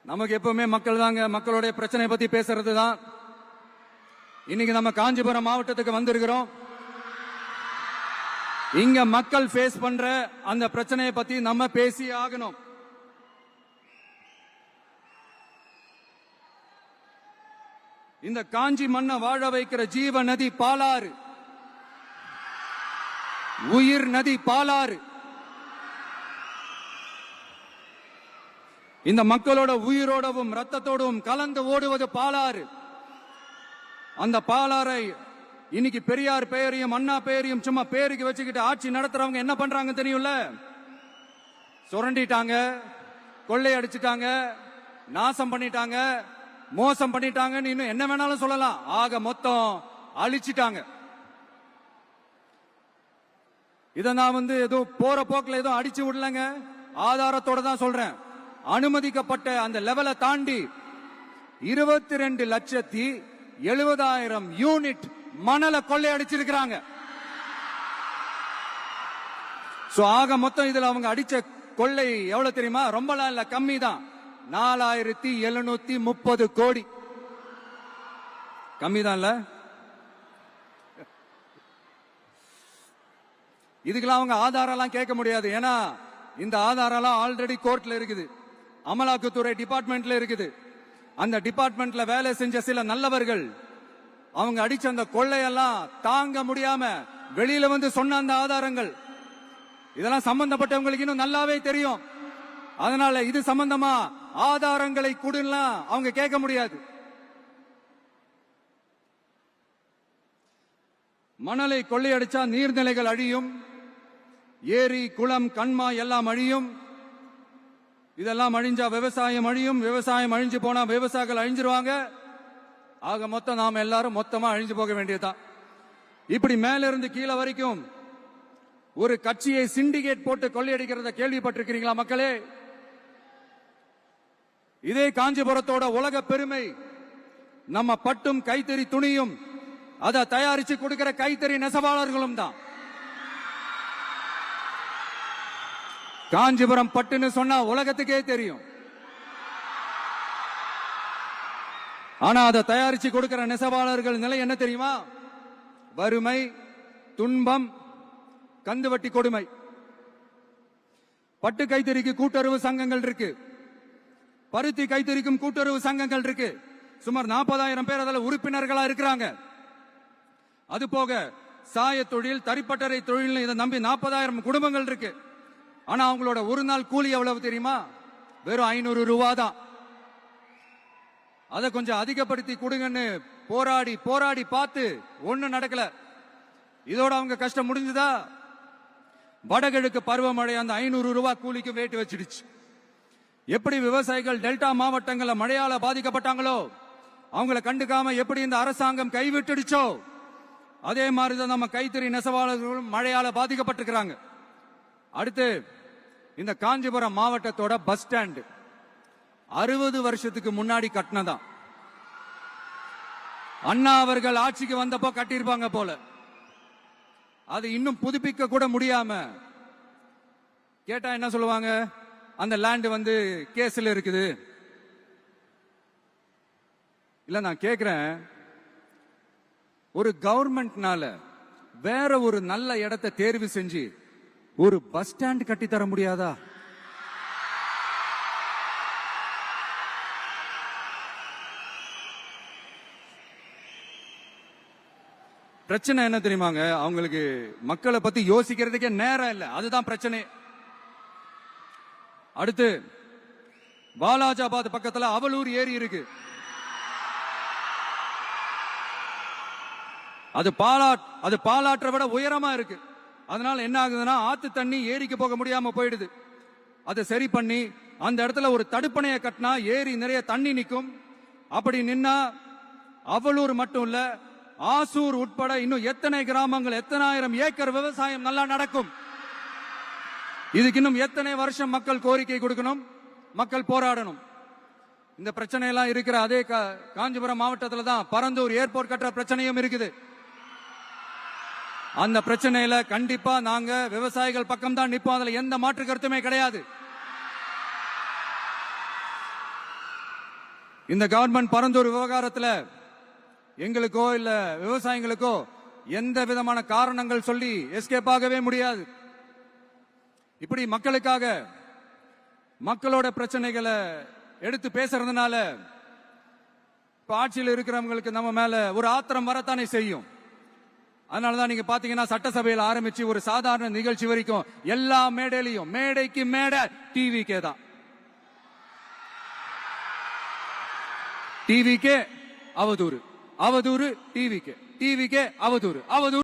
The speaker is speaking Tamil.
நமக்கு எப்பவுமே மக்கள் தாங்க, மக்களுடைய பிரச்சனை பத்தி பேசுறது தான். இன்னைக்கு நம்ம காஞ்சிபுரம் மாவட்டத்துக்கு வந்திருக்கிறோம். இங்க மக்கள் ஃபேஸ் பண்ற அந்த பிரச்சனையை பத்தி நம்ம பேசி ஆகணும். இந்த காஞ்சி மண்ணை வாழ வைக்கிற ஜீவ நதி பாலாறு, உயிர் நதி பாலாறு. இந்த மக்களோட உயிரோடவும் ரத்தத்தோடும் கலந்து ஓடுவது பாலாறு. அந்த பாலாறை இன்னைக்கு பெரியார் பெயரையும் அண்ணா பெயரையும் சும்மா பேருக்கு வச்சுக்கிட்டு ஆட்சி நடத்துறவங்க என்ன பண்றாங்க தெரியும்ல? சுரண்டிட்டாங்க, கொள்ளையடிச்சிட்டாங்க, நாசம் பண்ணிட்டாங்க, மோசம் பண்ணிட்டாங்கன்னு இன்னும் என்ன வேணாலும் சொல்லலாம். ஆக மொத்தம் அழிச்சிட்டாங்க. இத நான் ஏதோ போற போக்குல ஏதோ அடிச்சு விடலங்க, ஆதாரத்தோட தான் சொல்றேன். அனுமதிக்கப்பட்ட அந்த லெவலை தாண்டி 22,70,000 யூனிட் மணலை கொள்ளையடிச்சிருக்கிறாங்க. ஆக மொத்தம் இதுல அவங்க அடிச்ச கொள்ளை எவ்வளவு தெரியுமா? ரொம்பலாம் இல்ல, கம்மி தான். 4,730 கோடி. கம்மி தான் இல்ல? இதுக்கெல்லாம் அவங்க ஆதாரம் எல்லாம் கேட்க முடியாது. ஏன்னா இந்த ஆதாரம் எல்லாம் ஆல்ரெடி கோர்ட்ல இருக்குது, அமலாக்கத்துறை டிபார்ட்மெண்ட்ல இருக்குது. அந்த டிபார்ட்மெண்ட்ல வேலை செஞ்ச சில நல்லவர்கள் அவங்க அடிச்ச அந்த கொள்ளையெல்லாம் தாங்க முடியாம வெளியில சொன்ன அந்த ஆதாரங்கள் இதெல்லாம் சம்பந்தப்பட்டவங்களுக்கு இன்னும் நல்லாவே தெரியும். அதனால இது சம்பந்தமா ஆதாரங்களை கொடுலாம் அவங்க கேட்க முடியாது. மணலை கொள்ளையடிச்சா நீர்நிலைகள் அழியும், ஏரி குளம் கண்மா எல்லாம் அழியும். இதெல்லாம் அழிஞ்சா விவசாயம் அழியும், விவசாயம் அழிஞ்சு போனா விவசாயிகள் அழிஞ்சிருவாங்க. ஆக மொத்தம் நாம எல்லாரும் மொத்தமா அழிஞ்சு போக வேண்டியதுதான். இப்படி மேல இருந்து கீழே வரைக்கும் ஒரு கட்சியை சிண்டிகேட் போட்டு கொள்ளையடிக்கிறத கேள்விப்பட்டிருக்கிறீங்களா மக்களே? இதே காஞ்சிபுரத்தோட உலக பெருமை நம்ம பட்டும் கைத்தறி துணியும், அதை தயாரிச்சு கொடுக்கிற கைத்தறி நெசவாளர்களும் தான். காஞ்சிபுரம் பட்டுன்னு சொன்னா உலகத்துக்கே தெரியும். ஆனா அதை தயாரிச்சு கொடுக்கிற நெசவாளர்கள் நிலை என்ன தெரியுமா? வறுமை, துன்பம், கந்துவட்டி கொடுமை. பட்டு கைத்தறிக்கு கூட்டுறவு சங்கங்கள் இருக்கு, பருத்தி கைத்தறிக்கும் கூட்டுறவு சங்கங்கள் இருக்கு. சுமார் 40,000 பேர் அதில் உறுப்பினர்களா இருக்கிறாங்க. அது போக சாய தொழில், தறிப்பட்டறை தொழில் இதை நம்பி 40,000 குடும்பங்கள் இருக்கு. ஆனா அவங்களோட ஒரு நாள் கூலி எவ்வளவு தெரியுமா? வெறும் 500 ரூபா தான். அதை கொஞ்சம் அதிகப்படுத்தி கொடுங்கன்னு போராடி போராடி பார்த்து ஒண்ணு நடக்கல. இதோட அவங்க கஷ்டம் முடிஞ்சுதா? வடகிழக்கு பருவமழை அந்த 500 ரூபாய் கூலிக்கு வேட்டு வச்சிடுச்சு. எப்படி விவசாயிகள் டெல்டா மாவட்டங்கள்ல மழையால பாதிக்கப்பட்டாங்களோ அவங்கள கண்டுக்காம எப்படி இந்த அரசாங்கம் கைவிட்டுடுச்சோ அதே மாதிரிதான் நம்ம கைத்தறி நெசவாளர்களும் மழையால பாதிக்கப்பட்டிருக்கிறாங்க. அடுத்து இந்த காஞ்சிபுரம் மாவட்டத்தோட பஸ் ஸ்டாண்ட் 60 வருஷத்துக்கு முன்னாடி கட்டினதான். அண்ணா அவர்கள் ஆட்சிக்கு வந்தப்போ கட்டியிருப்பாங்க போல. அது இன்னும் புதுப்பிக்க கூட முடியாம கேட்டா என்ன சொல்லுவாங்க? அந்த லேண்ட் கேஸ்ல இருக்குது. இல்ல நான் கேக்குறேன், ஒரு கவர்மெண்ட்னால வேற ஒரு நல்ல இடத்தை தேர்வு செஞ்சு ஒரு பஸ் ஸ்டாண்ட் கட்டி தர முடியாதா? பிரச்சனை என்ன தெரியுமாங்க? அவங்களுக்கு மக்களை பத்தி யோசிக்கிறதுக்கே நேரம் இல்லை, அதுதான் பிரச்சனை. அடுத்து வாலாஜாபாத் பக்கத்துல அவலூர் ஏரி இருக்கு. அது பாலாற்றை விட உயரமா இருக்கு. அதனால என்ன ஆகுதுன்னா ஆத்து தண்ணி ஏரிக்கு போக முடியாம போயிடுது. அதை சரி பண்ணி அந்த இடத்துல ஒரு தடுப்பணையை கட்டினா ஏரி நிறைய தண்ணி நிற்கும். அப்படி நின்னா அவலூர் மட்டும் இல்ல, ஆசூர் உட்பட இன்னும் எத்தனை கிராமங்கள், எத்தனை ஆயிரம் ஏக்கர் விவசாயம் நல்லா நடக்கும். இதுக்கு இன்னும் எத்தனை வருஷம் மக்கள் கோரிக்கை கொடுக்கணும், மக்கள் போராடணும். இந்த பிரச்சனை எல்லாம் இருக்கிற அதே காஞ்சிபுரம் மாவட்டத்தில் தான் பரந்தூர் ஏர்போர்ட் கட்டுற பிரச்சனையும் இருக்குது. அந்த பிரச்சனையில கண்டிப்பா நாங்க விவசாயிகள் பக்கம் தான் நிற்போம். அதுல எந்த மாற்று கருத்துமே கிடையாது. இந்த கவர்மெண்ட் பரந்தூர் விவகாரத்துல எங்களுக்கோ இல்ல விவசாயிகளுக்கோ எந்த விதமான காரணங்கள் சொல்லி எஸ்கேப் ஆகவே முடியாது. இப்படி மக்களுக்காக மக்களோட பிரச்சனைகளை எடுத்து பேசுறதுனால இப்ப ஆட்சியில் இருக்கிறவங்களுக்கு நம்ம மேல ஒரு ஆத்திரம் வரத்தானே செய்யும். அதனாலதான் நீங்க பாத்தீங்கன்னா சட்டசபையில் ஆரம்பிச்சு ஒரு சாதாரண நிகழ்ச்சி வரைக்கும் எல்லா மேடையிலையும் மேடைக்கு மேடை டிவிக்கே தான். டிவிக்கே அவதூறு, அவதூறு டிவிக்கே, டிவிக்கே அவதூறு, அவதூறு